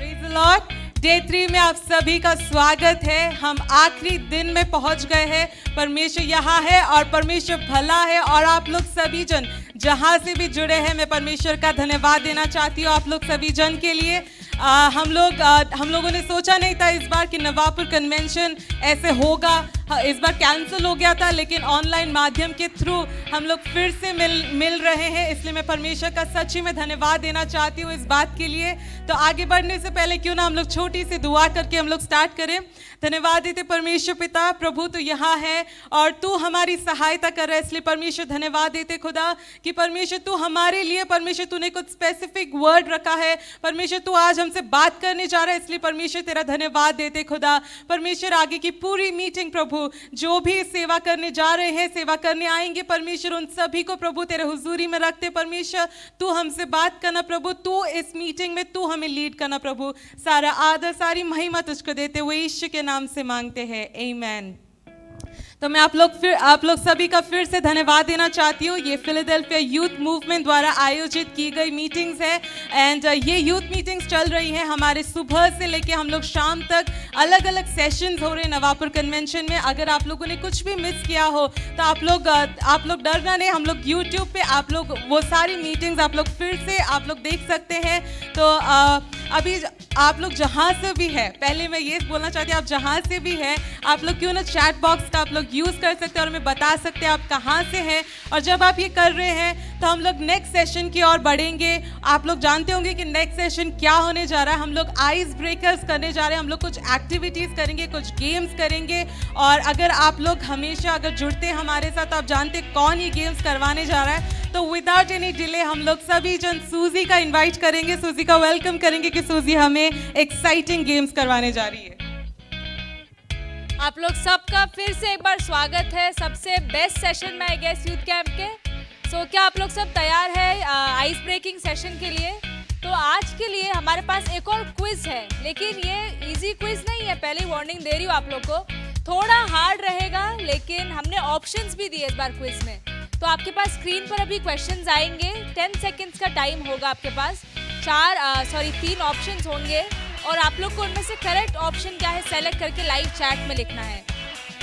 Praise the Lord. Day 3 में आप सभी का स्वागत है। हम आखिरी दिन में पहुंच गए हैं। परमेश्वर यहाँ है और परमेश्वर भला है और आप लोग सभी जन जहाँ से भी जुड़े हैं, मैं परमेश्वर का धन्यवाद देना चाहती हूँ आप लोग सभी जन के लिए। हम लोगों ने सोचा नहीं था इस बार कि नवापुर कन्वेंशन ऐसे होगा। इस बार कैंसिल हो गया था, लेकिन ऑनलाइन माध्यम के थ्रू हम लोग फिर से मिल रहे हैं। इसलिए मैं परमेश्वर का सच्ची में धन्यवाद देना चाहती हूँ इस बात के लिए। तो आगे बढ़ने से पहले क्यों ना हम लोग छोटी सी दुआ करके हम लोग स्टार्ट करें। धन्यवाद देते परमेश्वर पिता, प्रभु तू यहाँ है और तू हमारी सहायता कर रहा है, इसलिए परमेश्वर धन्यवाद देते खुदा कि परमेश्वर तू हमारे लिए, परमेश्वर तूने कुछ स्पेसिफिक वर्ड रखा है। परमेश्वर तू आज हमसे बात करने जा रहा है, इसलिए परमेश्वर तेरा धन्यवाद देते खुदा। परमेश्वर आगे की पूरी मीटिंग प्रभु जो भी सेवा करने जा रहे हैं, सेवा करने आएंगे, परमेश्वर उन सभी को प्रभु तेरे हुजूरी में रखते। परमेश्वर तू हमसे बात करना प्रभु, तू इस मीटिंग में तू हमें लीड करना प्रभु। सारा आदर सारी महिमा तुझको देते हुए यीशु के नाम से मांगते हैं, आमीन। तो मैं आप लोग सभी का फिर से धन्यवाद देना चाहती हूँ। ये फिलाडेल्फिया यूथ मूवमेंट द्वारा आयोजित की गई मीटिंग्स है एंड ये यूथ मीटिंग्स चल रही हैं हमारे सुबह से लेके हम लोग शाम तक। अलग अलग सेशंस हो रहे हैं नवापुर कन्वेंशन में। अगर आप लोगों ने कुछ भी मिस किया हो तो आप लोग डरना नहीं, हम लोग यूट्यूब पे आप लोग वो सारी मीटिंग्स आप लोग फिर से आप लोग देख सकते हैं। तो अभी आप लोग जहाँ से भी है, पहले मैं ये बोलना चाहती हूँ, आप जहाँ से भी है आप लोग क्यों ना चैट बॉक्स का आप लोग यूज़ कर सकते हैं और हमें बता सकते हैं आप कहाँ से हैं। और जब आप ये कर रहे हैं तो हम लोग नेक्स्ट सेशन की ओर बढ़ेंगे। आप लोग जानते होंगे कि नेक्स्ट सेशन क्या होने जा रहा है। हम लोग आइस ब्रेकर्स करने जा रहे हैं। हम लोग कुछ एक्टिविटीज़ करेंगे, कुछ गेम्स करेंगे। और अगर आप लोग हमेशा अगर जुड़ते हैं हमारे साथ तो आप जानते कौन ये गेम्स करवाने जा रहा है। तो विदाउट एनी डिले हम लोग सभी जन सूजी का इन्वाइट करेंगे, सूजी का वेलकम करेंगे कि सूजी हमें एक्साइटिंग गेम्स करवाने जा रही है। आप लोग सबका फिर से एक बार स्वागत है सबसे बेस्ट सेशन में आई गेस यूथ कैंप के। सो क्या आप लोग सब तैयार है आइस ब्रेकिंग सेशन के लिए? तो आज के लिए हमारे पास एक और क्विज है, लेकिन ये इजी क्विज नहीं है, पहले वार्निंग दे रही हूँ आप लोग को। थोड़ा हार्ड रहेगा, लेकिन हमने ऑप्शंस भी दिए इस बार क्विज में। तो आपके पास स्क्रीन पर अभी क्वेश्चंस आएंगे, 10 सेकेंड्स का टाइम होगा आपके पास। 3 ऑप्शंस होंगे और आप लोग को उनमें से करेक्ट ऑप्शन क्या है सेलेक्ट करके लाइव चैट में लिखना है।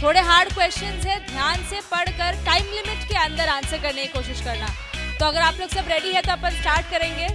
थोड़े हार्ड क्वेश्चंस है, ध्यान से पढ़कर टाइम लिमिट के अंदर आंसर करने की कोशिश करना। तो अगर आप लोग सब रेडी है तो अपन स्टार्ट करेंगे।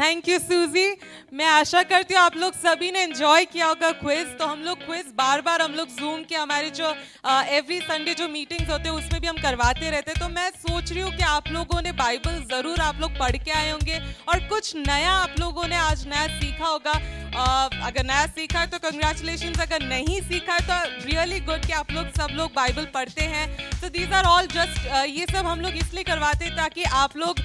थैंक यू सूजी। मैं आशा करती हूँ आप लोग सभी ने एंजॉय किया होगा क्विज। तो हम लोग क्विज बार बार हम लोग जूम के हमारे जो एवरी संडे जो मीटिंग्स होते हैं उसमें भी हम करवाते रहते हैं। तो मैं सोच रही हूँ कि आप लोगों ने बाइबल ज़रूर आप लोग पढ़ के आए होंगे और कुछ नया आप लोगों ने आज नया सीखा होगा। अगर नया सीखा है तो कंग्रेचुलेशंस, अगर नहीं सीखा है तो रियली गुड कि आप लोग सब लोग बाइबल पढ़ते हैं। तो दीज आर ऑल जस्ट ये सब हम लोग इसलिए करवाते हैं ताकि आप लोग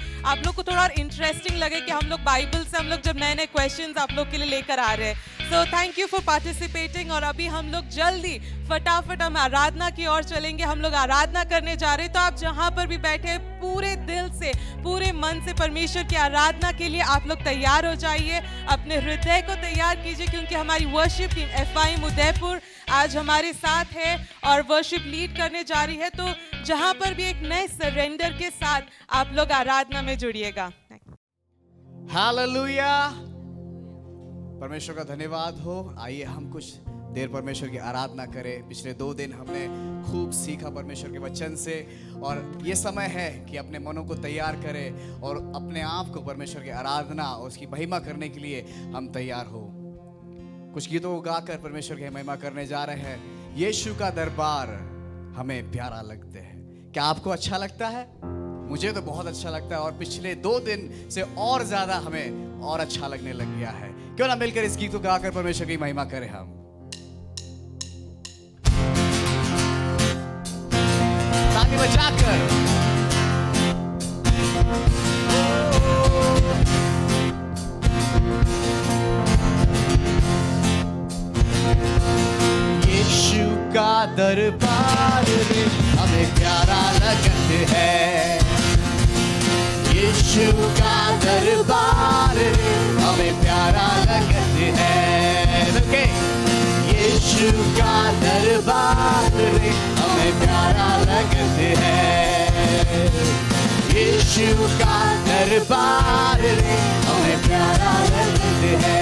को थोड़ा और इंटरेस्टिंग लगे कि हम लोग बाइबल से हम लोग जब नए नए क्वेश्चंस आप लोग के लिए लेकर आ रहे हैं। So thank you for participating. और अभी हम लोग जल्दी फटाफट हम आराधना की ओर चलेंगे। हम लोग आराधना करने जा रहे हैं। तो आप जहाँ पर भी बैठे हैं पूरे दिल से पूरे मन से परमेश्वर की आराधना के लिए आप लोग तैयार हो जाइए, अपने हृदय को तैयार कीजिए, क्योंकि हमारी वर्शिप टीम FIM उदयपुर आज हमारे साथ है और वर्शिप लीड करने जा रही है। तो जहाँ पर भी एक नए सरेंडर के साथ आप लोग आराधना में जुड़िएगा। हालेलुया, परमेश्वर का धन्यवाद हो। आइए हम कुछ देर परमेश्वर की आराधना करें। पिछले 2 दिन हमने खूब सीखा परमेश्वर के वचन से और ये समय है कि अपने मनों को तैयार करें और अपने आप को परमेश्वर की आराधना और उसकी महिमा करने के लिए हम तैयार हो। कुछ गीतों को गाकर परमेश्वर की महिमा करने जा रहे हैं। यीशु का दरबार हमें प्यारा लगते हैं। क्या आपको अच्छा लगता है? मुझे तो बहुत अच्छा लगता है और पिछले 2 दिन से और ज्यादा हमें और अच्छा लगने लग गया है। क्यों ना मिलकर इस गीत को गाकर परमेश्वर की महिमा करें हम। ताली बजाकर यीशु का दरबार रे हमें प्यारा लगते है। यीशु का दरबार रे हमें प्यारा लगते है। okay? यीशु का दरबार रे हमें प्यारा लगते है। यीशु का दरबार रे हमें प्यारा लगते है।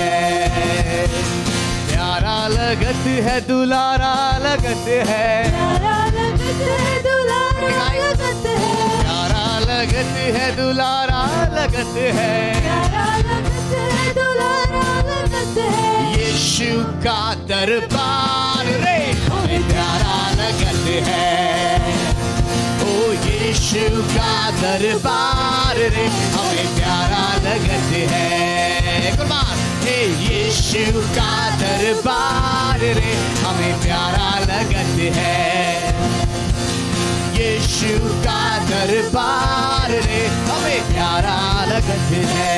प्यारा लगत है, दुलारा लगत है, प्यारा लगत है, दुलारा लगत है, प्यारा लगत है, दुलारा लगत है, प्यारा लगत है, दुलारा लगत है। यीशु का दरबार रे हमें प्यारा लगत है। ओ यीशु का दरबार रे हमें प्यारा लगत है। कुर्बान यीशु का दरबार रे हमें प्यारा लगत है। यीशु का दरबार रे हमें प्यारा लगत है।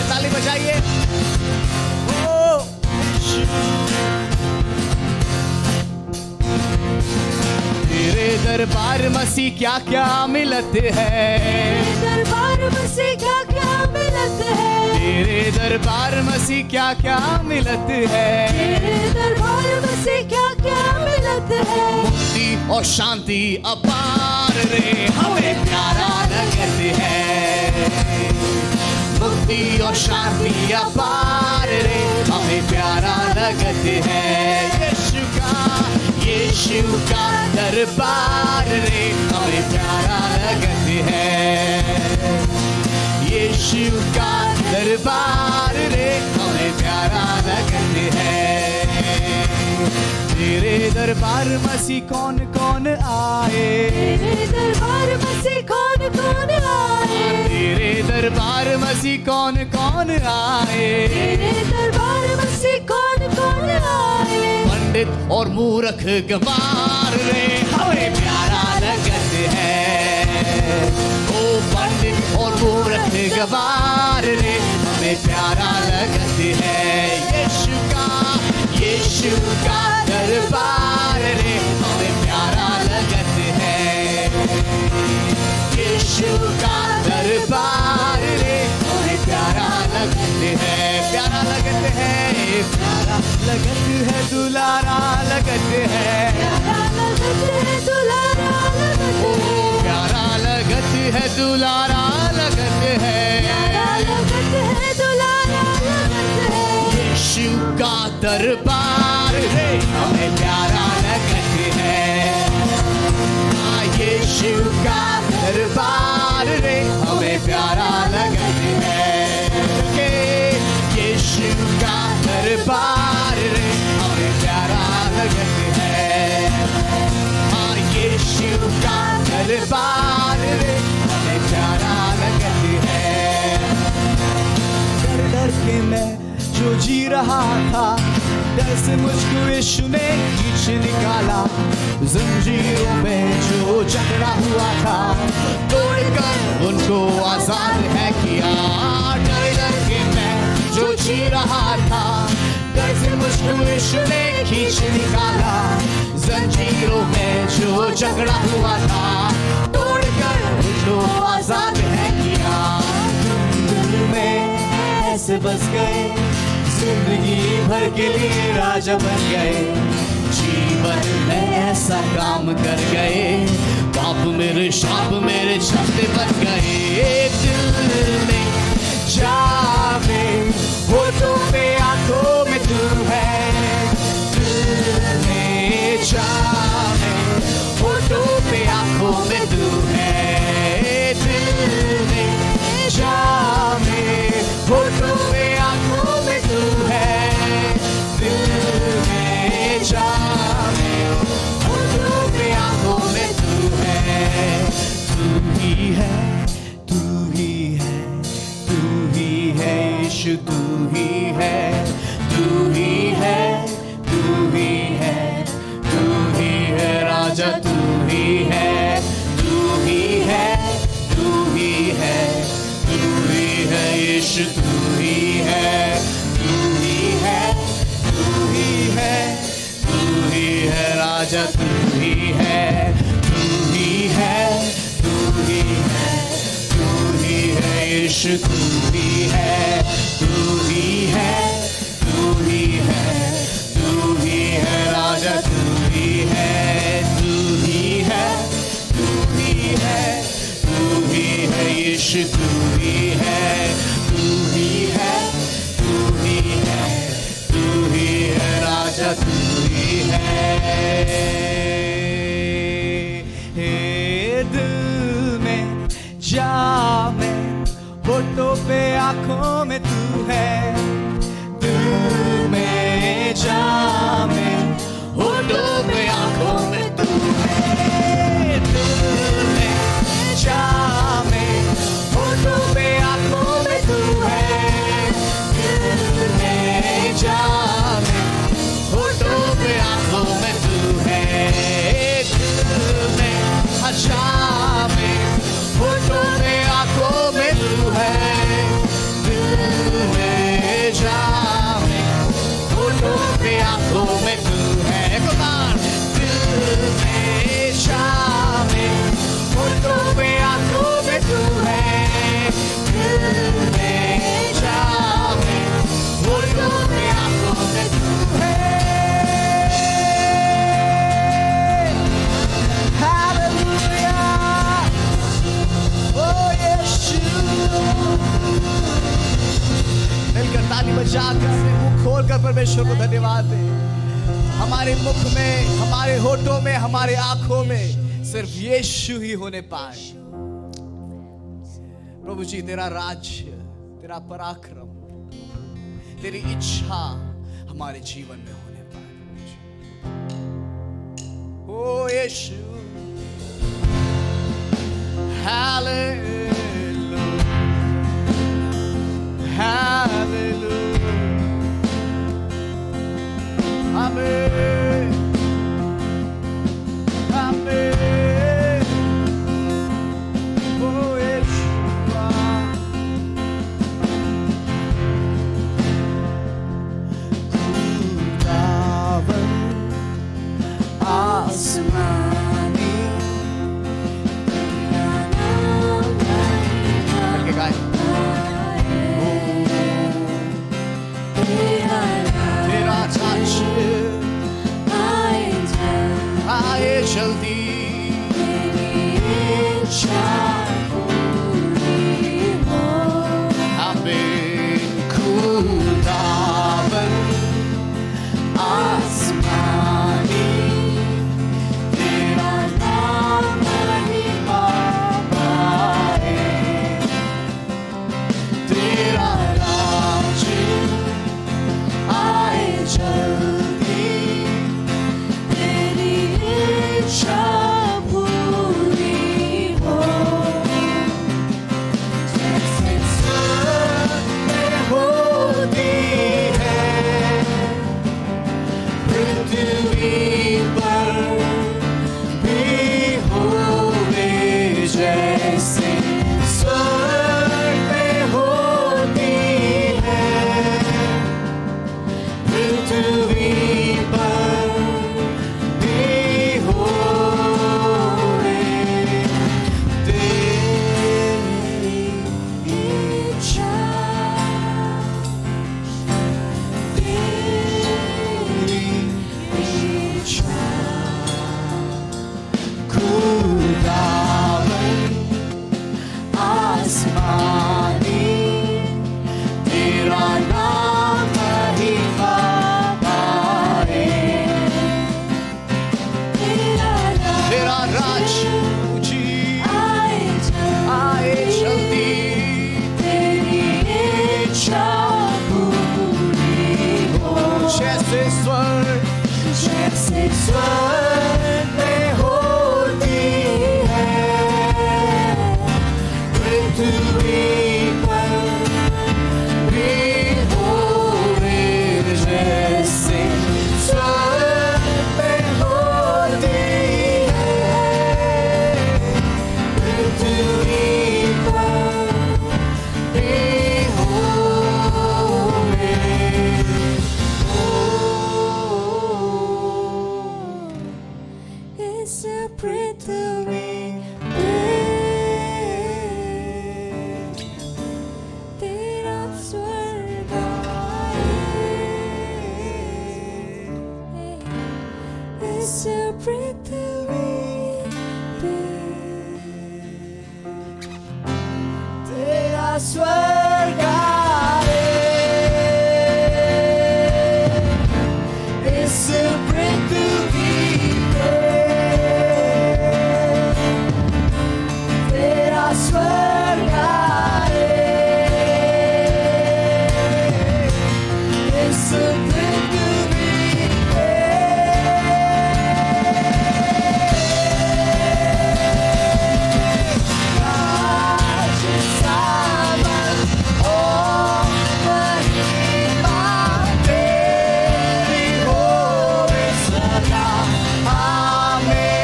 ताली बजाइए। ओ तेरे दरबार मसीह क्या क्या मिलत है। तेरे दरबार मसीह क्या क्या मिलत है। तेरे दरबार मसीह क्या क्या मिलत है। तेरे दरबार मसीह क्या क्या मिलत है। मुक्ति और शांति अपार रे हमें प्यारा लगत है। मुक्ति और शांति अपार रे हमें प्यारा लगत है। यीशु का दरबार रे हमें प्यारा लगत है। यीशु का दरबार रे हमें प्यारा लगत है। तेरे दरबार मसीह कौन कौन आए। तेरे दरबार मसीह कौन कौन आए। तेरे दरबार मसीह कौन कौन आए। तेरे दरबार मसीह कौन कौन आए। पंडित और मूर्ख गवार रे हमें प्यारा लगत है। ओ पंडित और मूर्ख गवार रे हमें प्यारा लगत है। यीशु का दरबार रे हमें प्यारा लगत है। यीशु का दरबार रे हमें प्यारा लगत है। प्यारा लगत है, प्यारा लगत है, दुलारा लगत है, प्यारा लगत है, दुलारा लगत है, प्यारा लगत है, दुलारा लगत है, प्यारा लगत है, दुलारा लगत है। यीशु का दरबार रे हमें प्यारा लगत है। यीशु का दरबार रे हमें प्यारा लगत है। डर से मुझको यीशु ने खींच निकाला, जंजीरों में जो जकड़ा हुआ था तोड़कर उनको आजाद है किया। डर डर के मैं जो जी रहा था, डर से मुझको यीशु ने खींच निकाला, जंजीरों में जो जकड़ा हुआ था तोड़कर उनको आजाद है किया। धुंध में ऐसे बस गए, जिंदगी भर के लिए राजा बन गए, जीवन में ऐसा काम कर गए, पाप मेरे शाप मेरे छत्ते बन गए। दिल में जावे होठों पे आंखों में तू है, दिल में जावे होठों पे आंखों में तू है, दिल में जावे होठों पे आंखों में तू है, दिल में जावे होठों पे आंखों में तू है। तू ही है, तू ही है, तू ही है यीशु, तू ही है, तू ही है, तू ही है, तू ही है राजा, तू ही है, तू ही है, तू ही है, तू ही है यीशु, तू ही है, तू ही है, तू ही है, तू ही है राजा, तू ही है, तू ही है, तू ही है, तू ही है यीशु, तू ही है, तू ही है, तू ही है, तू ही है राजा, तू ही है, तू ही है, तू ही है, तू ही है यीशु, तू ही है, तू ही है, तू ही है, तू ही है राजा, तू ही है। दिल में जामे होठों पे आंखों में तू है, दिल में जामे होठों पे आंखों में तू है, दिल में जामे होठों पे आंखों में तू है, दिल में जामे होठों पे आंखों में तू है, दिल में जामे होठों पे आंखों में तू है, दिल में जामे होठों पे आंखों में तू है। एक बार दिल में जामे होठों पे आंखों में तू है, दिल में जामे होठों पे आंखों में तू है। मिलकर ताली बजाकर अपने मुख खोलकर परमेश्वर को धन्यवाद दे। हमारे मुख में, हमारे होठों में, हमारे आंखों में सिर्फ यीशु ही होने पाए। प्रभु जी, तेरा राज्य, तेरा पराक्रम, तेरी इच्छा हमारे जीवन में होने पाए। ओ यीशु, हालेलुया, हालेलुया, आमेन, आमेन। ओ यीशुआ, खुदावन आसमानी तेरा नाम पृथ्वी पर भी होवे जैसे स्वर्ग में होती है। पृथ्वी पर भी होवे इस पृथ्वी पे तेरा स्वर्ग आए। इस पृथ्वी पे तेरा स्वर्ग आए। इस पृथ्वी पे तेरा स्वर्ग आए। इस पृथ्वी पे राज सामर्थ और महिमा तेरी होवे सदा। आमीन।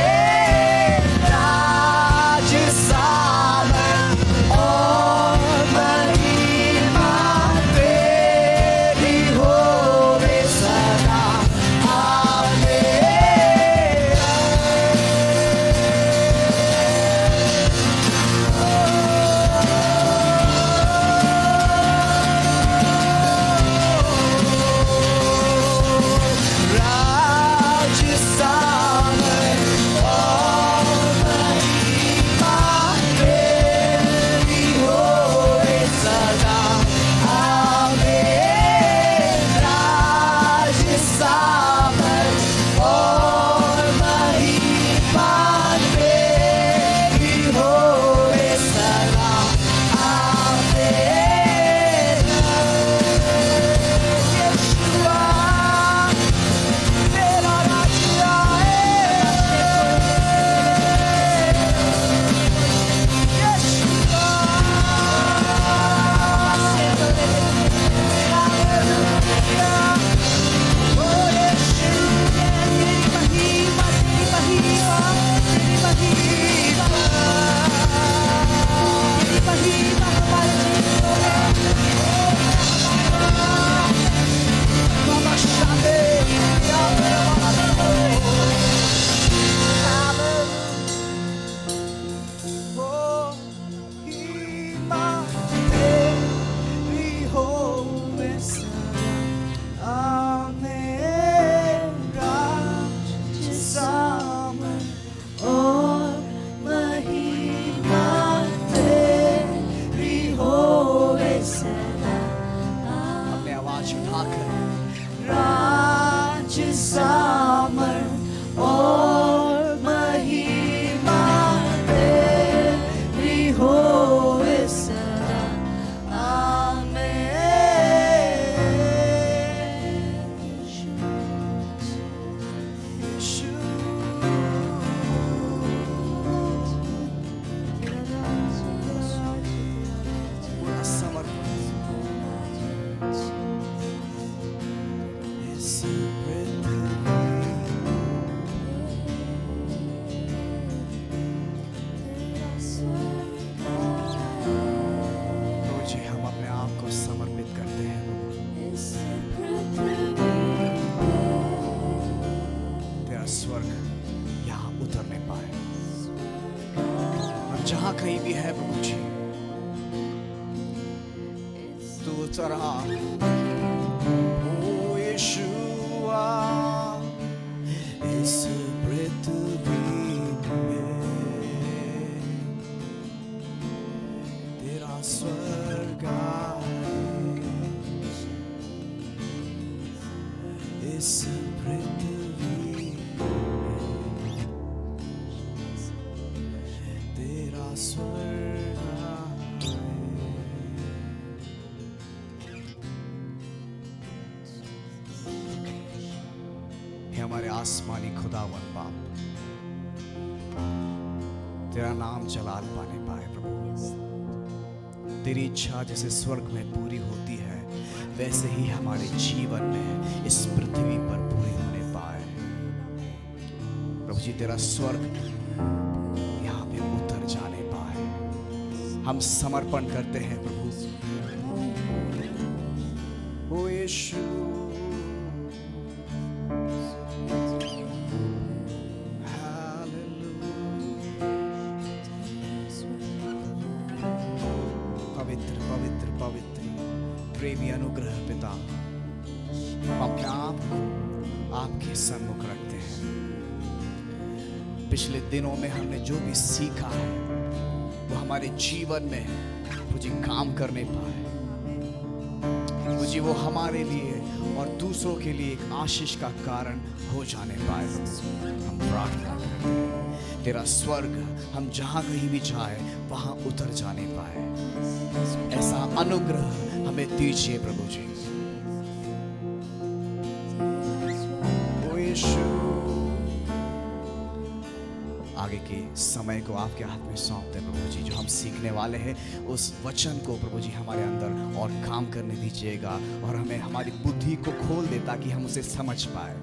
राज सामर्थ और महिमा तेरी होवे सदा। राज सामर्थ और महिमा तेरी होवे सदा। आमीन। राज सामर्थ और महिमा तेरी होवे सदा। आमीन। यीशुआ तेरा राज्य आए। यीशुआ हालेलुया। ओ यीशु तेरी महिमा Mama Shande, और महिमा तेरी होवे सदा। अपने आवाज उठाकर राज सामर्थ और महिमा तेरी होवे सदा। पूरा समर्पण। इस प्रभु जी हम अपने आप को समर्पित करते हैं। तेरा स्वर्ग यहाँ उतरने पाए और जहाँ कहीं भी है प्रभु जी तू उतरा। ओ यीशुआ इस पृथ्वी में तेरा स्वर्ग आए। इस पृथ्वी में तेरा स्वर्ग आए। हे हमारे आसमानी खुदावन बाप, तेरा नाम जलाल पाने पाए प्रभु। तेरी इच्छा जैसे स्वर्ग में पूरी होती है, वैसे ही हमारे जीवन में इस पृथ्वी पर पूरी होने पाए। प्रभु जी, तेरा स्वर्ग यहाँ पे उतर जाने पाए। हम समर्पण करते हैं प्रभु। ओ यीशु, पवित्र पवित्र पवित्र प्रेमी अनुग्रह पिता, हम अपने आप को आपके सन्मुख रखते हैं। पिछले दिनों में हमने जो भी सीखा है वो हमारे जीवन में प्रभु जी काम करने पाए। प्रभु जी, वो हमारे लिए और दूसरों के लिए एक आशीष का कारण हो जाने पाए। हम प्रार्थना करते हैं तेरा स्वर्ग हम जहां कहीं भी जाए वहां उतर जाने पाए। ऐसा अनुग्रह हमें दीजिए प्रभु जी। ओ यीशु, आगे के समय को आपके हाथ में सौंपते हैं प्रभु जी। जो हम सीखने वाले हैं उस वचन को प्रभु जी हमारे अंदर और काम करने दीजिएगा और हमें हमारी बुद्धि को खोल दे ताकि हम उसे समझ पाए।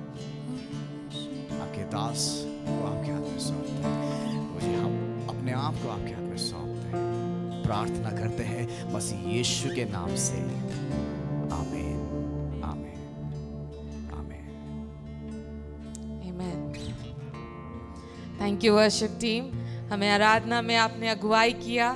आपके दास को आपके हाथ में सौंपते हैं प्रभु जी। हम अपने आप को आपके हाथ में सौंपते हैं, प्रार्थना करते हैं मसीह यीशु के नाम से। आमीन, आमीन, आमीन। Amen. Thank you worship team. हमें आराधना में आपने अगुवाई किया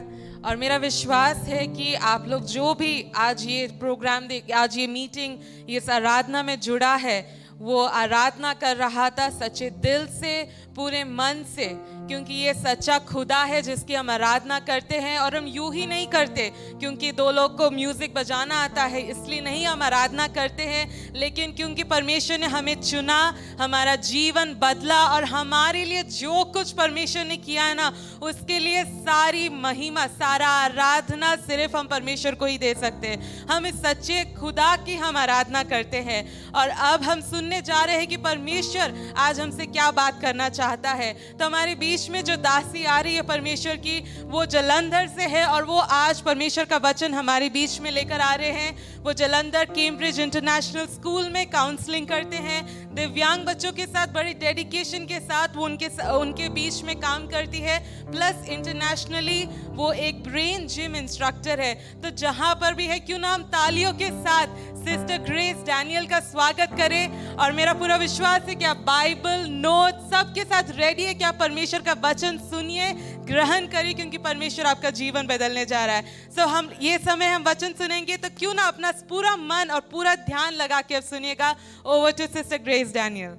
और मेरा विश्वास है कि आप लोग जो भी आज ये प्रोग्राम आज ये मीटिंग इस आराधना में जुड़ा है वो आराधना कर रहा था सच्चे दिल से, पूरे मन से, क्योंकि ये सच्चा खुदा है जिसकी हम आराधना करते हैं। और हम यूं ही नहीं करते क्योंकि दो लोग को म्यूजिक बजाना आता है इसलिए नहीं हम आराधना करते हैं, लेकिन क्योंकि परमेश्वर ने हमें चुना, हमारा जीवन बदला और हमारे लिए जो कुछ परमेश्वर ने किया है ना उसके लिए सारी महिमा, सारा आराधना सिर्फ हम परमेश्वर को ही दे सकते हैं। हम इस सच्चे खुदा की हम आराधना करते हैं। और अब हम सुनने जा रहे हैं कि परमेश्वर आज हमसे क्या बात करना चाहता है। तो हमारे बीच में जो दासी आ रही है परमेश्वर की, वो जलंधर से है और वो आज परमेश्वर का वचन हमारे बीच में लेकर आ रहे हैं। वो जलंधर कैम्ब्रिज इंटरनेशनल स्कूल में काउंसलिंग करते हैं। दिव्यांग बच्चों के साथ बड़ी डेडिकेशन के साथ वो उनके बीच में काम करती है। प्लस इंटरनेशनली वो एक ब्रेन जिम इंस्ट्रक्टर है। तो जहां पर भी है क्यों ना हम तालियों के साथ सिस्टर ग्रेस डैनियल का स्वागत करें। और मेरा पूरा विश्वास है कि आप बाइबल नोट सबके साथ रेडी है कि आप परमेश्वर का वचन सुनिए, ग्रहण करिए, क्योंकि परमेश्वर आपका जीवन बदलने जा रहा है। सो हम ये समय हम वचन सुनेंगे तो क्यों ना अपना पूरा मन और पूरा ध्यान लगा के अब सुनिएगा। Over to sister Grace Daniel.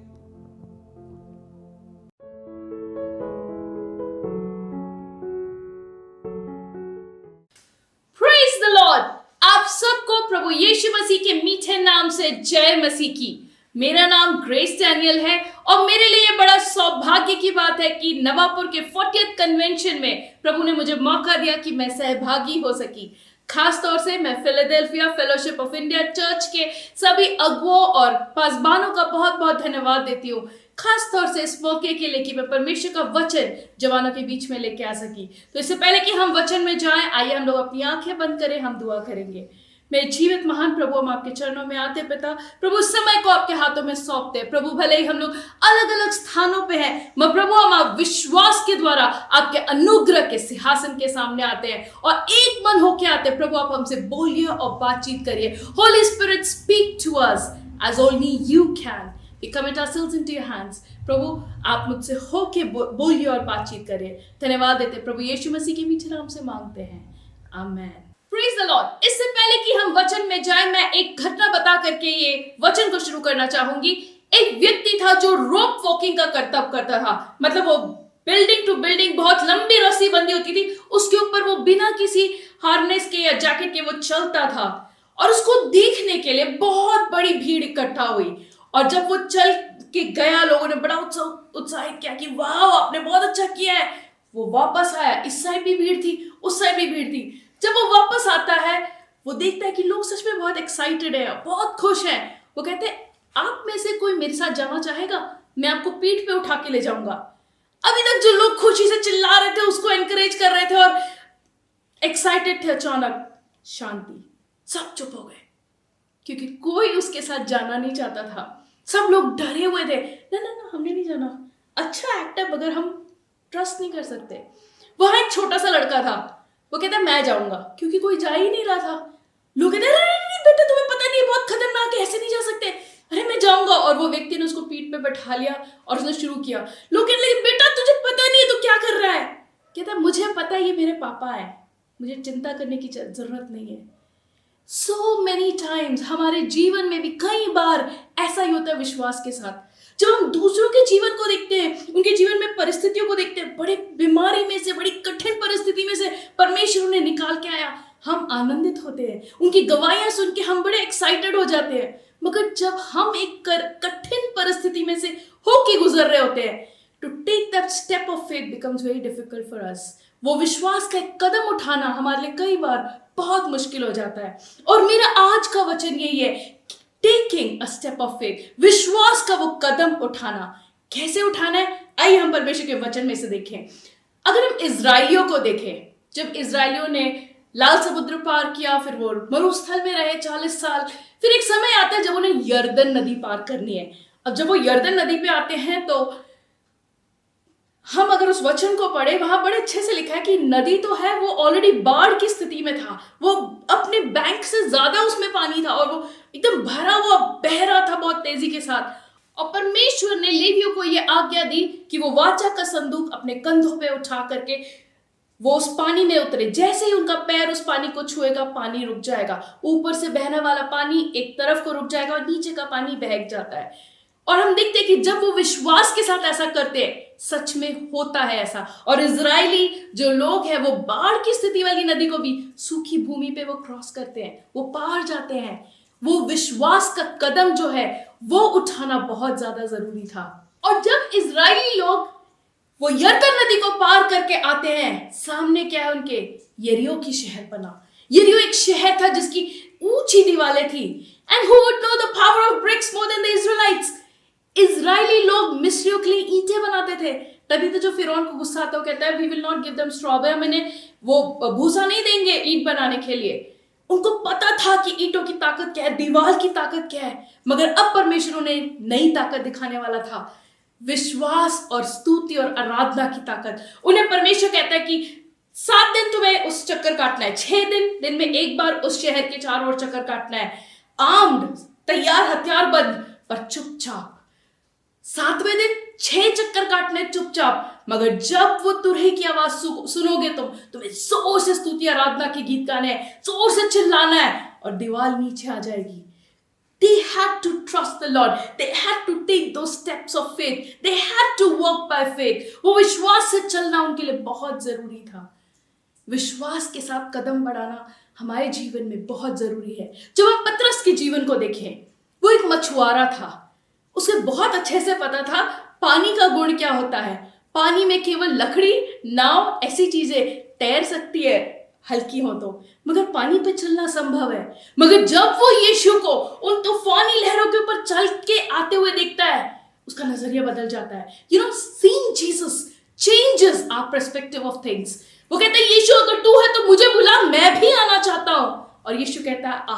Praise the Lord. आप सबको प्रभु यीशु मसीह के मीठे नाम से जय मसीह की। मेरा नाम ग्रेस डैनियल है और मेरे लिए बड़ा सौभाग्य की बात है कि नवापुर के 40th कन्वेंशन में प्रभु ने मुझे मौका दिया कि मैं सहभागी हो सकी। खास तौर से मैं Philadelphia fellowship of India church के सभी अगुओं और पासबानों का बहुत बहुत धन्यवाद देती हूँ, खास तौर से इस मौके के लिए कि मैं परमेश्वर का वचन जवानों के बीच में लेके आ सकी। तो इससे पहले कि हम वचन में जाएं, आइए हम लोग अपनी आंखें बंद करें, हम दुआ करेंगे। मेरे जीवित महान प्रभु, हम आपके चरणों में आते पिता, प्रभु समय को आपके हाथों में सौंपते। प्रभु भले ही हम लोग अलग अलग स्थानों पे हैं, मगर प्रभु हम आप विश्वास के द्वारा आपके अनुग्रह के सिंहासन के सामने आते हैं और एक मन होके आते हैं। प्रभु आप हमसे बोलिए और बातचीत करिए। Holy Spirit speak to us as only you can. We commit ourselves into your hands. प्रभु आप मुझसे होके बोलिए और बातचीत करिए। धन्यवाद देते प्रभु यीशु मसीह के मीठे नाम से मांगते हैं, आमेन। Praise the Lord. इससे पहले कि हम वचन में जाएं, मैं एक घटना बता करके ये वचन को शुरू करना चाहूंगी। एक व्यक्ति था जो रोप वॉकिंग का करतब करता था, मतलब वो बिल्डिंग टू बिल्डिंग बहुत लंबी रस्सी बंधी होती थी, उसके ऊपर वो बिना किसी हार्नेस के या जैकेट के वो चलता था और उसको देखने के लिए बहुत बड़ी भीड़ इकट्ठा हुई। और जब वो चल के गया, लोगों ने बड़ा उत्साहित किया कि वाह आपने बहुत अच्छा किया है। वो वापस आया, इस साइड भी भीड़ थी, उस साइड भी भीड़ थी। जब वो वापस आता है, वो देखता है कि लोग सच में बहुत एक्साइटेड है, बहुत खुश हैं। वो कहते हैं आप में से कोई मेरे साथ जाना चाहेगा, मैं आपको पीठ पे उठा के ले जाऊंगा। अभी तक जो लोग खुशी से चिल्ला रहे थे, उसको एनकरेज कर रहे थे और एक्साइटेड थे, अचानक शांति, सब चुप हो गए क्योंकि कोई उसके साथ जाना नहीं चाहता था। सब लोग डरे हुए थे, ना ना ना हमने नहीं जाना, अच्छा एक्ट है मगर हम ट्रस्ट नहीं कर सकते। वहां एक छोटा सा लड़का था, वो कहता मैं जाऊंगा, क्योंकि कोई जा ही नहीं रहा था। लोग कहते अरे नहीं बेटा तुम्हें पता नहीं बहुत खतरनाक है, ऐसे नहीं जा सकते, अरे मैं जाऊंगा। और वो व्यक्ति ने उसको पीठ पे बैठा लिया और उसने शुरू किया। लोग कहने लगे बेटा तुझे पता नहीं है तू क्या कर रहा है। कहता मुझे पता है ये मेरे पापा है, मुझे चिंता करने की जरूरत नहीं है। So many times हमारे जीवन में भी कई बार ऐसा ही होता है विश्वास के साथ। जब हम दूसरों के जीवन को देखते हैं, उनके जीवन में परिस्थितियों को देखते हैं, बड़े बीमारी में से, बड़ी कठिन परिस्थिति में से परमेश्वर उन्हें निकाल के आया, हम आनंदित होते हैं। उनकी गवाहियां सुन के हम बड़े एक्साइटेड हो जाते हैं। मगर जब हम एक कठिन परिस्थिति में से होके गुजर रहे होते हैं, to take that step of faith becomes very difficult for us. वो विश्वास का एक कदम उठाना हमारे लिए कई बार बहुत मुश्किल हो जाता है। और मेरा आज का वचन यही है, taking a step of faith, विश्वास का वो कदम उठाना। कैसे उठाना है, आइए हम परमेश्वर के वचन में से देखें। अगर हम इजराइलियों को देखें, जब इजराइलियों ने लाल समुद्र पार किया, फिर वो मरुस्थल में रहे 40 साल, फिर एक समय आता है जब उन्हें यर्दन नदी पार करनी है। अब जब वो यर्दन नदी पे आते हैं तो हम अगर उस वचन को पढ़े, वहां बड़े अच्छे से लिखा है कि नदी तो है, वो ऑलरेडी बाढ़ की स्थिति में था, वो अपने बैंक से ज्यादा उसमें पानी था और वो एकदम भरा हुआ बह रहा था बहुत तेजी के साथ। और परमेश्वर ने लेवियों को यह आज्ञा दी कि वो वाचा का संदूक अपने कंधों पे उठा करके वो उस पानी में उतरे। जैसे ही उनका पैर उस पानी को छुएगा, पानी रुक जाएगा, ऊपर से बहने वाला पानी एक तरफ को रुक जाएगा और नीचे का पानी बह जाता है। और हम देखते हैं कि जब वो विश्वास के साथ ऐसा करते हैं, सच में होता है ऐसा। और इजरायली जो लोग हैं वो बाढ़ की स्थिति वाली नदी को भी सूखी भूमि पे वो क्रॉस करते हैं, वो पार जाते हैं। वो विश्वास का कदम जो है वो उठाना बहुत ज्यादा जरूरी था। और जब इजरायली लोग वो यरदन नदी को पार करके आते हैं, सामने क्या है उनके, यरीहो की शहर बना। यरीहो एक शहर था जिसकी ऊंची दीवारें थी। And who would know the power of bricks more than the Israelites. इजरायली लोग मिस्रियों के लिए ईंटें बनाते थे। तभी तो जो फिरौन को गुस्सा आता है वो कहता है we will not give them straw, हम इन्हें वो भूसा नहीं देंगे ईंट बनाने के लिए। उनको पता था कि ईंटों की ताकत क्या है, दीवार की ताकत क्या है। मगर अब परमेश्वर उन्हें नई ताकत दिखाने वाला था, विश्वास और स्तुति और आराधना की ताकत। उन्हें परमेश्वर कहता है कि 7 दिन तुम्हें उस चक्कर काटना है, 6 दिन में एक बार उस शहर के चारों ओर चक्कर काटना है, आर्म्ड, तैयार हथियारबंद, पर चुपचाप। 7वें दिन 6 चक्कर काटने चुपचाप। मगर जब वो तुरही की आवाज सुनोगे तुम्हें जोर से स्तुति आराधना के गीत गाने हैं, जोर से चिल्लाना है और दीवार नीचे आ जाएगी। They had to trust the Lord. They had to take those steps of faith. They had to walk by faith. वो विश्वास से चलना उनके लिए बहुत जरूरी था। विश्वास के साथ कदम बढ़ाना हमारे जीवन में बहुत जरूरी है। जब हम पतरस के जीवन को देखें, वो एक मछुआरा था। उसे बहुत अच्छे से पता था पानी का गुण क्या होता है। पानी में केवल लकड़ी, नाव, ऐसी चीजें तैर सकती है हल्की हो तो, मगर पानी पे चलना संभव है। मगर जब वो यीशु को उन तूफानी लहरों के ऊपर चल के आते हुए देखता है, उसका नजरिया बदल जाता है। You know, seeing Jesus changes our perspective of things. वो कहता है यीशु अगर तू है तो मुझे बुला, मैं भी आना चाहता हूं। और यीशु कहता है आ,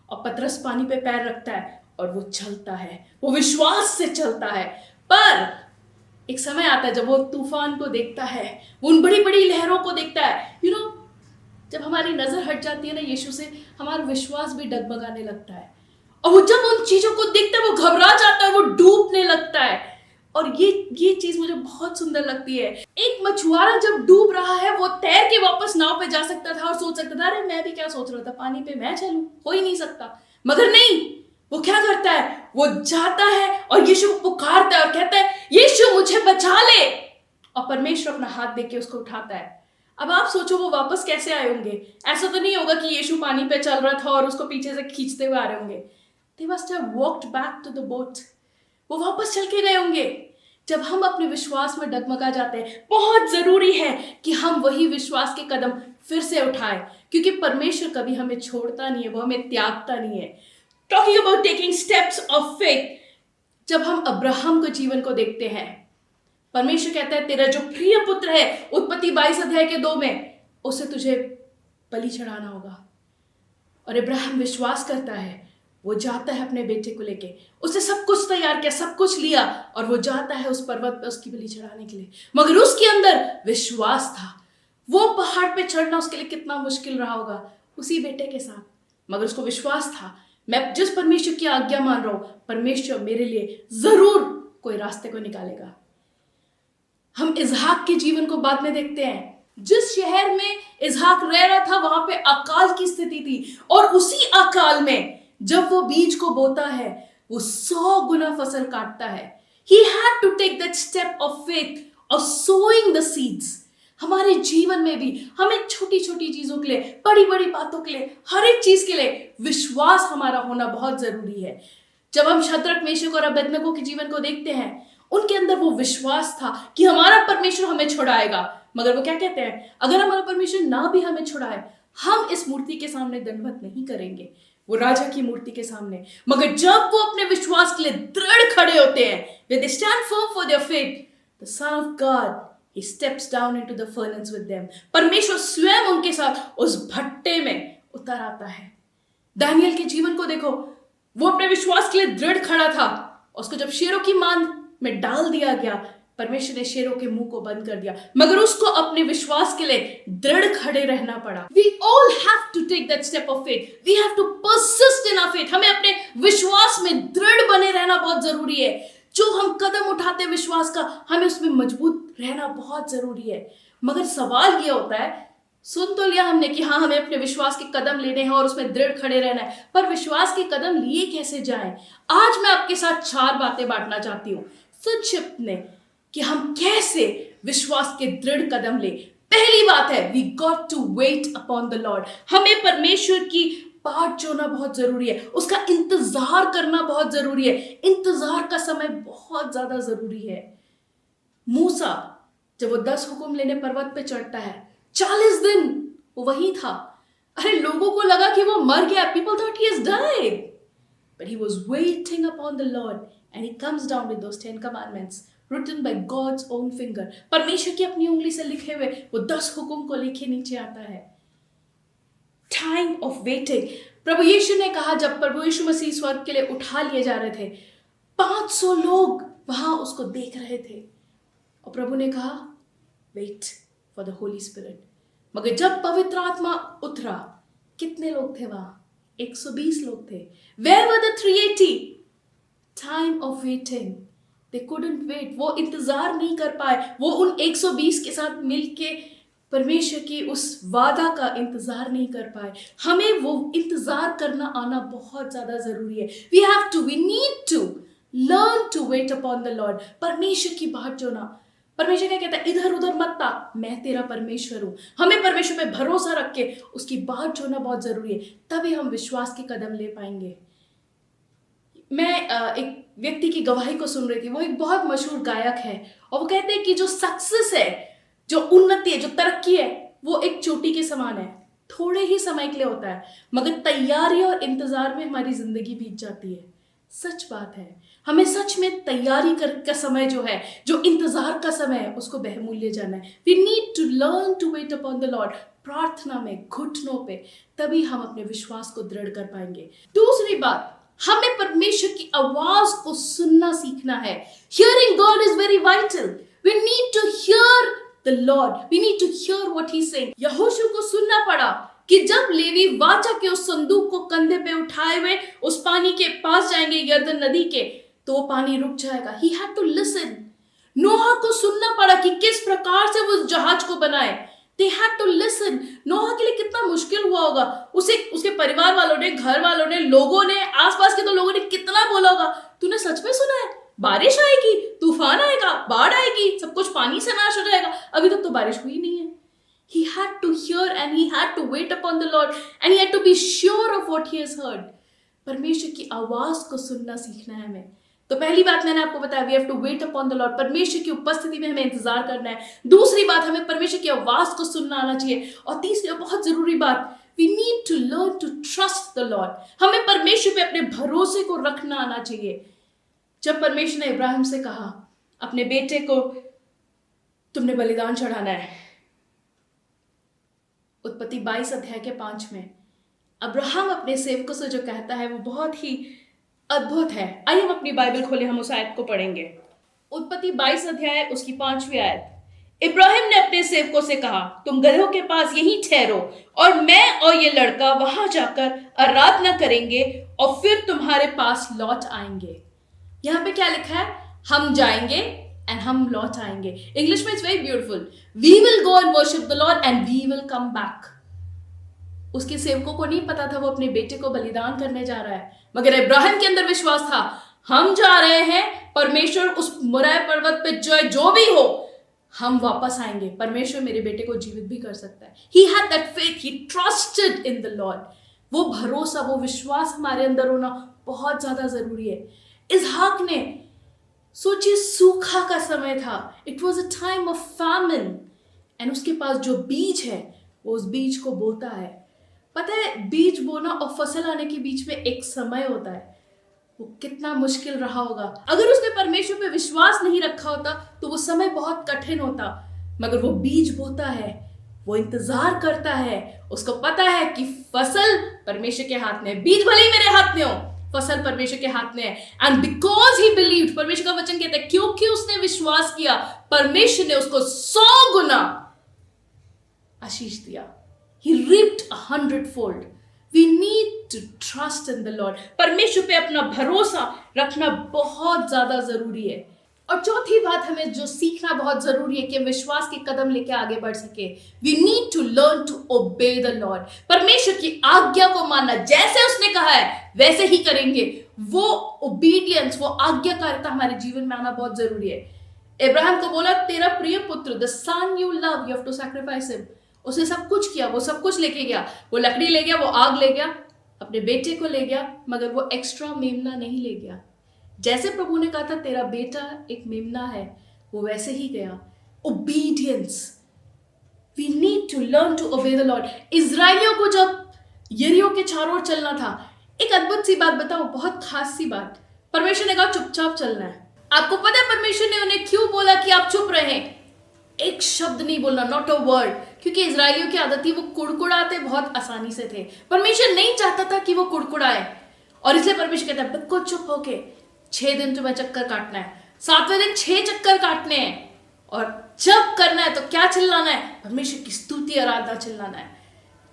और पतरस पानी पे पैर रखता है और वो चलता है, वो विश्वास से चलता है। पर एक समय आता है जब वो तूफान को देखता है, वो उन बड़ी बड़ी लहरों को देखता है। यू नो, जब हमारी नजर हट जाती है ना यीशु से, हमारा विश्वास भी डगमगाने लगता है। और वो जब उन चीजों को देखता है वो घबरा जाता है, वो डूबने लगता है। और ये चीज मुझे बहुत सुंदर लगती है। एक मछुआरा जब डूब रहा है, वो तैर के वापस नाव पे जा सकता था और सोच सकता था अरे मैं भी क्या सोच रहा था, पानी पे मैं चलूं, हो ही नहीं सकता। मगर नहीं, वो क्या करता है, वो जाता है और यीशु को पुकारता है और कहता है यीशु मुझे बचा ले। और परमेश्वर अपना हाथ देके उसको उठाता है। अब आप सोचो वो वापस कैसे आए होंगे। ऐसा तो नहीं होगा कि यीशु पानी पे चल रहा था और उसको पीछे से खींचते हुए आ रहे होंगे। They must have walked back to the boat. वो वापस चल के गए होंगे। जब हम अपने विश्वास में डगमगा जाते हैं, बहुत जरूरी है कि हम वही विश्वास के कदम फिर से उठाएं, क्योंकि परमेश्वर कभी हमें छोड़ता नहीं है, वो हमें त्यागता नहीं है। Talking about taking steps of faith, जब हम अब्राहम के जीवन को देखते हैं, परमेश्वर कहता है तेरा जो प्रिय पुत्र है, उत्पत्ति 22 अध्याय के 2 में, उसे तुझे बलि चढ़ाना होगा। और इब्राहिम विश्वास करता है, वो जाता है अपने बेटे को लेके, उसने सब कुछ तैयार किया, सब कुछ लिया, और वो जाता है उस पर्वत पे उसकी बलि चढ़ाने के लिए। मगर उसके अंदर विश्वास था। वो पहाड़ पे चढ़ना उसके लिए कितना मुश्किल रहा होगा उसी बेटे के साथ, मगर उसको विश्वास था, मैं जिस परमेश्वर की आज्ञा मान रहा हूं, परमेश्वर मेरे लिए जरूर कोई रास्ते को निकालेगा। हम इसहाक के जीवन को बाद में देखते हैं। जिस शहर में इसहाक रह रहा था वहां पे अकाल की स्थिति थी, और उसी अकाल में जब वो बीज को बोता है, वो 100 गुना फसल काटता है। He had to take that step of faith of sowing the seeds. हमारे जीवन में भी हमें छोटी छोटी चीजों के लिए, बड़ी बड़ी बातों के लिए, हर एक चीज के लिए विश्वास हमारा होना बहुत जरूरी है। जब हम शद्रक, मेशक और अबेदनगो के जीवन को देखते हैं, उनके अंदर वो विश्वास था कि हमारा परमेश्वर हमें छुड़ाएगा। मगर वो क्या कहते हैं, अगर हमारा परमेश्वर ना भी हमें छुड़ाए, हम इस मूर्ति के सामने दंडवत नहीं करेंगे, वो राजा की मूर्ति के सामने। मगर जब वो अपने विश्वास के लिए दृढ़ खड़े होते हैं, when they stand firm for their faith, the Son of God, he steps down into the furnace with them. परमेश्वर स्वयं उनके साथ उस भट्टे में उतर आता है। दानियल के जीवन को देखो, वो अपने विश्वास के लिए दृढ़ खड़ा था। उसको जब शेरों की मान में डाल दिया गया, परमेश्वर ने शेरों के मुंह को बंद कर दिया, मगर उसको अपने विश्वास के लिए दृढ़ खड़े रहना पड़ा। We all have to take that step of faith. We have to persist in our faith. हमें अपने विश्वास में दृढ़ बने रहना बहुत जरूरी है। जो हम कदम उठाते हैं विश्वास का, हमें उसमें मजबूत रहना बहुत जरूरी है। मगर सवाल ये होता है, सुन तो लिया हमने कि हाँ, हमें अपने विश्वास के कदम लेने हैं और उसमें दृढ़ खड़े रहना है, पर विश्वास के कदम लिए कैसे जाएं? आज मैं आपके साथ 4 बातें बांटना चाहती हूँ संक्षिप्त में कि हम कैसे विश्वास के दृढ़ कदम ले। पहली बात है, we got to wait upon the Lord. हमें परमेश्वर की बाट जोना बहुत जरूरी है, उसका इंतजार करना बहुत जरूरी है। इंतजार का समय बहुत ज्यादा जरूरी है। मूसा जब वो 10 हुक्म लेने पर्वत पे चढ़ता है, 40 दिन वो वही था। अरे लोगों को लगा कि वो मर गया, people thought he has died, but he was waiting upon the Lord and he comes down with those 10 commandments written by God's own finger. परमेश्वर की अपनी उंगली से लिखे हुए वो 10 हुक्म को लिखे नीचे आता है। Time of waiting. प्रभु यीशु ने कहा, जब प्रभु यीशु मसीह स्वर्ग के लिए उठा लिए जा रहे थे, 500 लोग वहां उसको देख रहे थे, और प्रभु ने कहा wait for the Holy Spirit. मगर जब पवित्र आत्मा उतरा, कितने लोग थे वहां? 120 लोग थे। Where were the 380? Time of waiting. They couldn't wait. वो इंतजार नहीं कर पाए। वो उन 120 के साथ मिलके परमेश्वर की उस वादा का इंतजार नहीं कर पाए। हमें वो इंतजार करना आना बहुत ज्यादा जरूरी है। We need to learn to wait upon the Lord. परमेश्वर की बात जो ना, परमेश्वर क्या कहता है, इधर उधर मत ता, मैं तेरा परमेश्वर हूं। हमें परमेश्वर पे भरोसा रख के उसकी बात जोना बहुत जरूरी है, तभी हम विश्वास के कदम ले पाएंगे। मैं एक व्यक्ति की गवाही को सुन रही थी। वो एक बहुत मशहूर गायक है, और वो कहते हैं कि जो सक्सेस है, जो उन्नति है, जो तरक्की है, वो एक चोटी के समान है। थोड़े ही समय के लिए होता है, मगर तैयारी और इंतजार में हमारी जिंदगी बीत जाती है। सच बात है। हमें सच में तैयारी का समय जो है, जो इंतजार का समय है, उसको बहुमूल्य जाना है। We need to learn to wait upon the Lord. प्रार्थना में, घुटनों पे, तभी हम अपने विश्वास को दृढ़ कर पाएंगे। दूसरी बात, हमें परमेश्वर की आवाज को सुनना सीखना है। Hearing God is very vital. We need to hear the Lord, we need to hear what he is saying. यहोशू को सुनना पड़ा कि जब लेवी वाचा के उस संदूक को कंधे पे उठाए हुए उस पानी के पास जाएंगे, यरदन नदी के, तो वो पानी रुक जाएगा। He had to listen. Noah को सुनना पड़ा कि किस प्रकार से वो उस जहाज को बनाए। They had to listen. नोहा के लिए कितना मुश्किल हुआ होगा। उसके परिवार वालों ने, घर वालों ने, लोगों ने, आसपास के तो लोगों ने कितना बोला होगा, तूने सच में सुना है बारिश आएगी, तूफान आएगा, बाढ़ आएगी, सब कुछ पानी से नाश हो जाएगा। अभी तक तो बारिश हुई नहीं है। He had to hear and he had to wait upon the Lord and he had to be sure of what he has heard. परमेश्वर की आवाज को सुनना सीखना है हमें। तो पहली बात मैंने आपको बताया, we have to wait upon the Lord. परमेश्वर की उपस्थिति में हमें इंतजार करना है। दूसरी बात, हमें परमेश्वर की आवाज को सुनना आना चाहिए। और तीसरी और बहुत जरूरी बात, we need to learn to trust the Lord. हमें परमेश्वर पे अपने भरोसे को रखना आना चाहिए। जब परमेश्वर ने इब्राहिम से कहा, अपने बेटे को तुमने बलिदान चढ़ाना है, उत्पत्ति 22 अध्याय के 5 में अब्राहम अपने सेवकों से जो कहता है वो बहुत ही अद्भुत है। आइए हम अपनी बाइबल खोले, हम उस आयत को पढ़ेंगे। उत्पत्ति 22 अध्याय उसकी 5वीं आयत। इब्राहिम ने अपने सेवकों से कहा, तुम गदहों के पास यहीं ठहरो और मैं और ये लड़का वहां जाकर आराधना करेंगे और फिर तुम्हारे पास लौट आएंगे। यहाँ पे क्या लिखा है? हम जाएंगे एंड हम लौट आएंगे। इंग्लिश में it's very beautiful. We will go and worship the Lord and we will come back. उसके सेवकों को नहीं पता था वो अपने बेटे को बलिदान करने जा रहा है, मगर इब्राहिम के अंदर विश्वास था, हम जा रहे हैं, परमेश्वर उस मोरिया पर्वत पे जो भी हो, हम वापस आएंगे, परमेश्वर मेरे बेटे को जीवित भी कर सकता है। He had that faith, he trusted in the Lord। वो भरोसा, वो विश्वास हमारे अंदर होना बहुत ज्यादा जरूरी है। इसहाक ने सोचिए, सूखा का समय था, it was a time of famine, and उसके पास जो बीज है वो उस बीज को बोता है। पता है, बीज बोना और फसल आने के बीच में एक समय होता है, वो कितना मुश्किल रहा होगा। अगर उसने परमेश्वर पे विश्वास नहीं रखा होता तो वो समय बहुत कठिन होता, मगर वो बीज बोता है, वो इंतजार करता है, उसको पता है कि फसल परमेश्वर के हाथ में है, बीज भले ही मेरे हाथ में हो, फसल परमेश्वर के हाथ में है। एंड बिकॉज ही बिलीव्ड, परमेश्वर का वचन कहता है क्योंकि उसने विश्वास किया, परमेश्वर ने उसको 100 गुना आशीष दिया। He reaped 100-fold. We need to trust in the Lord. परमेश्वर पे अपना भरोसा रखना बहुत ज्यादा जरूरी है। और चौथी बात हमें जो सीखना बहुत जरूरी है कि हम विश्वास के कदम लेके आगे बढ़ सके। We need to learn to obey the Lord. परमेश्वर की आज्ञा को मानना, जैसे उसने कहा है वैसे ही करेंगे। वो ओबीडियंस, वो आज्ञाकारिता हमारे जीवन में आना बहुत जरूरी है। इब्राहिम को बोला, तेरा प्रिय पुत्र, the son you love, you have to sacrifice him। उसने सब कुछ किया, वो सब कुछ लेके गया, वो लकड़ी ले गया, वो आग ले गया, अपने बेटे को ले गया, मगर वो एक्स्ट्रा मेमना नहीं ले गया। जैसे प्रभु ने कहा था तेरा बेटा एक मेमना है, वो वैसे ही गया। Obedience, we need to learn to obey the Lord. इजराइलियों को जब यरीहो के चारों ओर चलना था, एक अद्भुत सी बात बताओ, बहुत खास सी बात, परमेश्वर ने कहा चुपचाप चलना है। आपको पता है परमेश्वर ने उन्हें क्यों बोला कि आप चुप रहें? एक शब्द नहीं बोलना, नॉट अ वर्ड, क्योंकि इजराइलियों की आदत थी, वो कुड़कुड़ाते बहुत आसानी से थे। परमेश्वर नहीं चाहता था कि वो कुड़कुड़ाए, और इसलिए परमेश्वर कहता है बिल्कुल चुप होके 6 दिन तुम्हें चक्कर काटना है, 7वें दिन 6 चक्कर काटने हैं, और जब करना है तो क्या चिल्लाना है? परमेश्वर की स्तुति आराधना चिल्लाना है।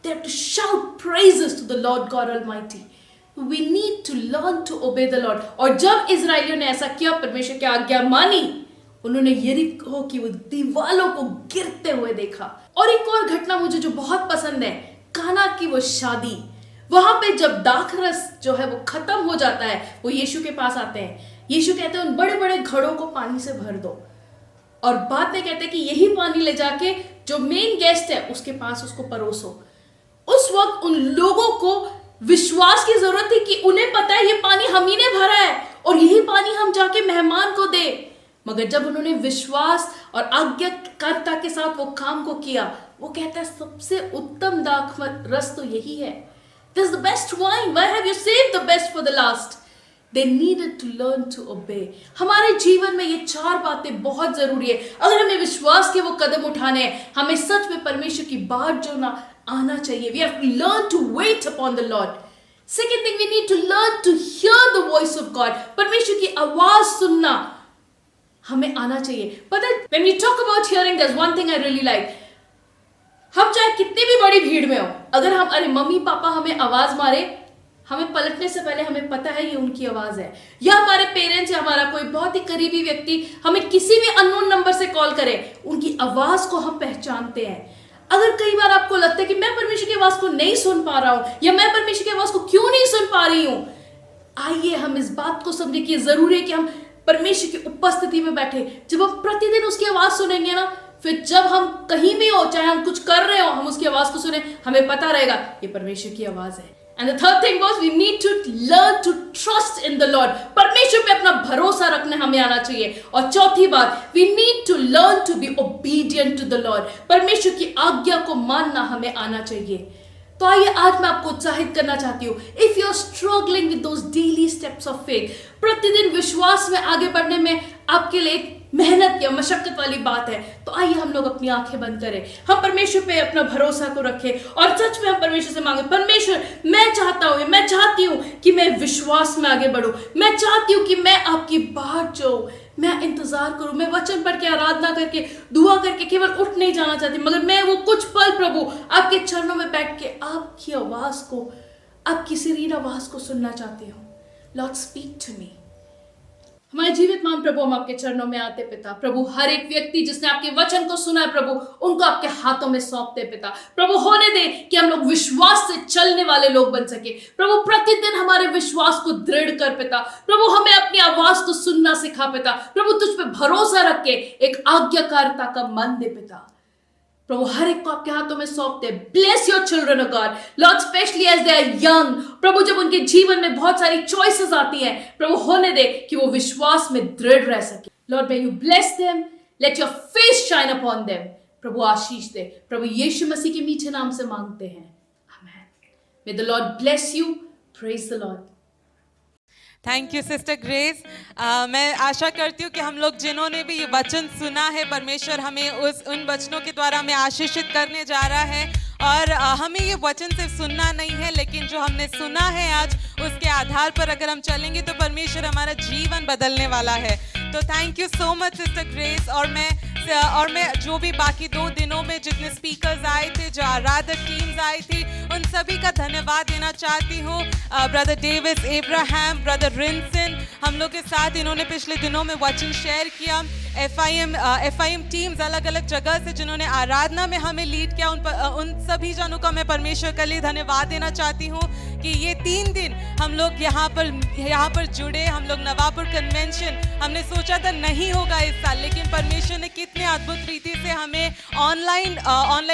They have to shout praises to the Lord God Almighty. We need to learn to obey the Lord। और जब इजराइलियों ने ऐसा किया, परमेश्वर की आज्ञा मानी, उन्होंने यरीहो की वो दीवालों को गिरते हुए देखा। और एक और घटना मुझे जो बहुत पसंद है, काना की वो शादी, वहां पे जब दाखरस जो है वो खत्म हो जाता है, वो यीशु के पास आते हैं। यीशु कहते हैं उन बड़े बड़े घड़ों को पानी से भर दो, और बाद में कहते हैं कि यही पानी ले जाके जो मेन गेस्ट है उसके पास उसको परोसो। उस वक्त उन लोगों को विश्वास की जरूरत थी कि उन्हें पता है ये पानी हम ही ने भरा है और यही पानी हम जाके मेहमान को दे, मगर जब उन्होंने विश्वास और आज्ञाकारिता के साथ वो काम को किया, वो कहता है सबसे उत्तम दाखरस तो यही है। This is the best wine. Why have you saved the best for the last? They needed to learn to obey. हमारे जीवन में ये 4 बातें बहुत जरूरी है। अगर हमें विश्वास के वो कदम उठाने हैं, हमें सच में परमेश्वर की बात जो ना आना चाहिए। We have to learn to wait upon the Lord. Second thing, we need to learn to hear the voice of God. परमेश्वर की आवाज सुनना हमें आना चाहिए। पता है, when we talk about hearing, there's one thing I really like. हम चाहे कितनी भी बड़ी भीड़ में हो, अगर हम अरे मम्मी पापा हमें आवाज मारे, हमें पलटने से पहले हमें पता है ये उनकी आवाज है। या हमारे पेरेंट्स या हमारा कोई बहुत ही करीबी व्यक्ति हमें किसी भी अननोन नंबर से कॉल करे, उनकी आवाज को हम पहचानते हैं। अगर कई बार आपको लगता है कि मैं परमेश्वर की आवाज को नहीं सुन पा रहा हूं, या मैं परमेश्वर की आवाज को क्यों नहीं सुन पा रही हूं, आइए हम इस बात को समझे कि जरूरी है कि हम परमेश्वर की उपस्थिति में बैठे। जब हम प्रतिदिन उसकी आवाज सुनेंगे ना, फिर जब हम कहीं भी हो, चाहे हम कुछ कर रहे हो, हम उसकी आवाज को सुने, हमें पता रहेगा ये परमेश्वर की आवाज है। And the third thing was we need to learn to trust in the Lord. परमेश्वर पे अपना भरोसा रखने हमें आना चाहिए। और चौथी बात, we need to learn to be obedient to the Lord. परमेश्वर की आज्ञा को मानना हमें आना चाहिए। तो आइए आज मैं आपको उत्साहित करना चाहती हूँ, if you are struggling with those daily steps of faith, प्रतिदिन विश्वास में आगे बढ़ने में आपके लिए मेहनत या मशक्कत वाली बात है, तो आइए हम लोग अपनी आंखें बंद करें, हम परमेश्वर पे अपना भरोसा को रखें और सच में हम परमेश्वर से मांगे, परमेश्वर मैं चाहती हूँ कि मैं विश्वास में आगे बढ़ूं, मैं चाहती हूँ कि मैं आपकी बात जो मैं इंतजार करूं, मैं वचन पढ़ के आराधना करके दुआ करके केवल उठ नहीं जाना चाहती, मगर मैं वो कुछ पल प्रभु आपके चरणों में बैठ के आपकी आवाज को, आपकी सीरीन आवाज को सुनना चाहती हूँ। Lord speak to me. हमारे जीवित मान प्रभु, हम आपके चरणों में आते पिता। प्रभु हर एक व्यक्ति जिसने आपके वचन को सुना है प्रभु, उनको आपके हाथों में सौंपते पिता। प्रभु होने दे कि हम लोग विश्वास से चलने वाले लोग बन सके। प्रभु प्रतिदिन हमारे विश्वास को दृढ़ कर पिता। प्रभु हमें अपनी आवाज को सुनना सिखा पिता। प्रभु तुझ पे भरोसा रख के एक आज्ञाकारिता का मन दे पिता। प्रभु हर एक को आपके हाथों में सौंपते। Bless your children God Lord, specially as they are young. प्रभु जब उनके जीवन में बहुत सारी चॉइसेस आती हैं, प्रभु होने दे कि वो विश्वास में दृढ़ रह सके। Lord may you bless them, let your face shine upon them. प्रभु आशीष दे। प्रभु यीशु मसीह के मीठे नाम से मांगते हैं, आमीन। May the Lord bless you. Praise the Lord. Thank you sister Grace. मैं आशा करती हूँ कि हम लोग जिन्होंने भी ये वचन सुना है, परमेश्वर हमें उन वचनों के द्वारा हमें आशीषित करने जा रहा है। और हमें ये वचन सिर्फ सुनना नहीं है, लेकिन जो हमने सुना है आज, उसके आधार पर अगर हम चलेंगे तो परमेश्वर हमारा जीवन बदलने वाला है। तो thank you so much sister grace. और मैं जो भी बाकी 2 दिनों में जितने स्पीकर्स आए थे, जो आराधक टीम्स आई थी, उन सभी का धन्यवाद देना चाहती हूँ। ब्रदर डेविस एब्राहम, ब्रदर रिंसन, हम लोग के साथ इन्होंने पिछले दिनों में वचन शेयर किया। FIM टीम्स अलग अलग जगह से जिन्होंने आराधना में हमें लीड किया, उन सभी जनों का मैं परमेश्वर के लिए धन्यवाद देना चाहती हूँ कि ये 3 दिन हम लोग यहाँ पर जुड़े। हम लोग नवापुर कन्वेंशन हमने सोचा था नहीं होगा इस साल, लेकिन परमेश्वर ने कितने अद्भुत रीति से हमें ऑनलाइन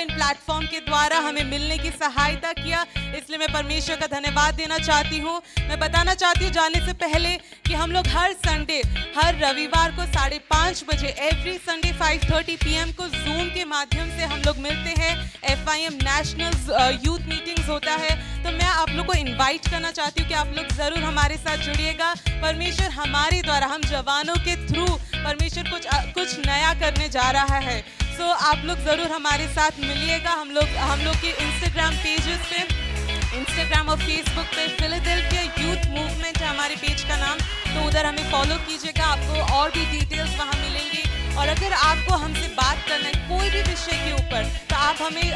प्लेटफॉर्म के द्वारा हमें मिलने की सहायता किया। इसलिए मैं परमेश्वर का धन्यवाद देना चाहती हूँ। मैं बताना चाहती हूँ जाने से पहले कि हम लोग हर संडे, हर रविवार को 5:30 बजे, एवरी संडे 5:30 PM को जूम के माध्यम से हम लोग मिलते हैं। FIM नेशनल यूथ मीटिंग्स होता है। तो मैं आप लोग को इनवाइट करना चाहती हूँ कि आप लोग ज़रूर हमारे साथ जुड़िएगा। परमेश्वर हमारे द्वारा, हम जवानों के थ्रू परमेश्वर कुछ नया करने जा रहा है। सो आप लोग ज़रूर हमारे साथ मिलिएगा। हम लोग के इंस्टाग्राम पेजेस पे, इंस्टाग्राम और फेसबुक पे फिलाडेल्फिया यूथ मूवमेंट है हमारे पेज का नाम, तो उधर हमें फॉलो कीजिएगा। आपको और भी डिटेल्स वहाँ मिलेंगी। और अगर आपको हमसे बात करना है कोई भी विषय के ऊपर, तो आप हमें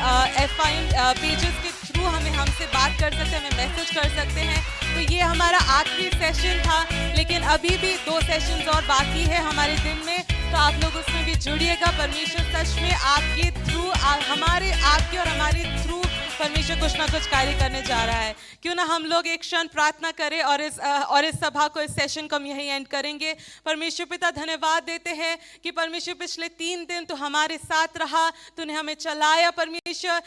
FIM पेजेस के थ्रू हमसे बात कर सकते हैं, हमें मैसेज कर सकते हैं। तो ये हमारा आखिरी सेशन था, लेकिन अभी भी 2 सेशंस और बाकी है हमारे दिन में, तो आप लोग उसमें भी जुड़िएगा। परमेश्वर सच में आपके थ्रू, आपके और हमारे थ्रू परमेश्वर कुछ ना कुछ कार्य करने जा रहा है। क्यों ना हम लोग एक क्षण प्रार्थना करें और इस सभा को, इस सेशन को हम यहीं एंड करेंगे। परमेश्वर पिता, धन्यवाद देते हैं कि परमेश्वर पिछले 3 दिन तो हमारे साथ रहा, तूने हमें चलाया परमेश्वर।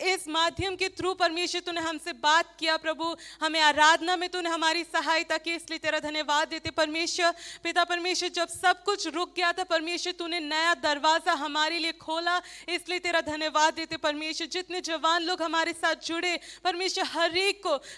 इस माध्यम के थ्रू परमेश्वर तूने हमसे बात किया प्रभु, हमें आराधना में तूने हमारी सहायता की, इसलिए तेरा धन्यवाद देते परमेश्वर पिता। परमेश्वर जब सब कुछ रुक गया था परमेश्वर, तूने नया दरवाजा हमारे लिए खोला, इसलिए तेरा धन्यवाद देते परमेश्वर। जितने जवान लोग हमारे साथ जुड़े परमेश्वर,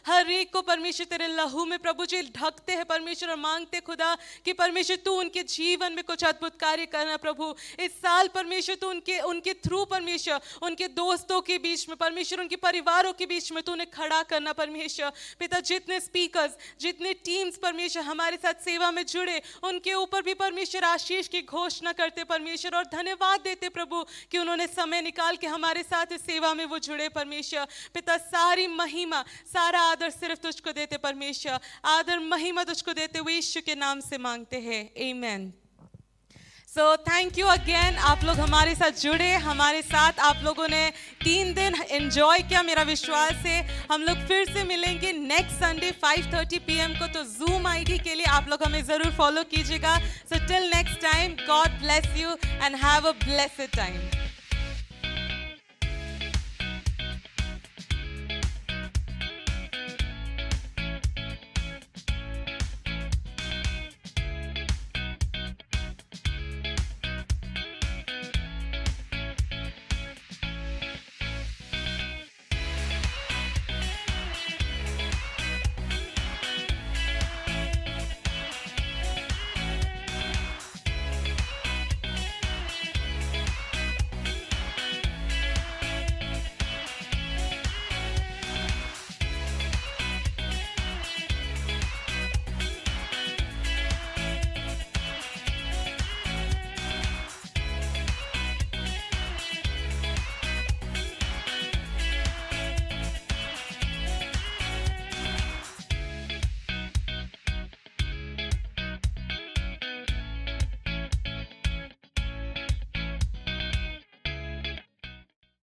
हर एक को परमेश्वर तेरे लहू में प्रभु जी ढकते हैं परमेश्वर, और मांगते खुदा कि परमेश्वर तू उनके जीवन में कुछ अद्भुत कार्य करना प्रभु। इस साल परमेश्वर तू उनके थ्रू परमेश्वर, उनके दोस्तों के बीच में परमेश्वर, उनके परिवारों के बीच में तूने खड़ा करना परमेश्वर पिता। जितने स्पीकर्स, जितने टीम्स परमेश्वर हमारे साथ सेवा में जुड़े, उनके ऊपर भी परमेश्वर आशीष की घोषणा करते परमेश्वर, और धन्यवाद देते प्रभु कि उन्होंने समय निकाल के हमारे साथ इस सेवा में वो जुड़े परमेश्वर पिता। सारी महिमा, सारा आदर सिर्फ तुझको देते परमेश्वर, आदर महिमा तुझको देते हुए यीशु के नाम से मांगते हैं, आमीन। सो थैंक यू अगेन, आप लोग हमारे साथ जुड़े, हमारे साथ आप लोगों ने 3 दिन एंजॉय किया, मेरा विश्वास है। हम लोग फिर से मिलेंगे नेक्स्ट संडे 5:30 PM को, तो जूम ID के लिए आप लोग हमें ज़रूर फॉलो कीजिएगा। So till next time, God bless you and have a blessed time.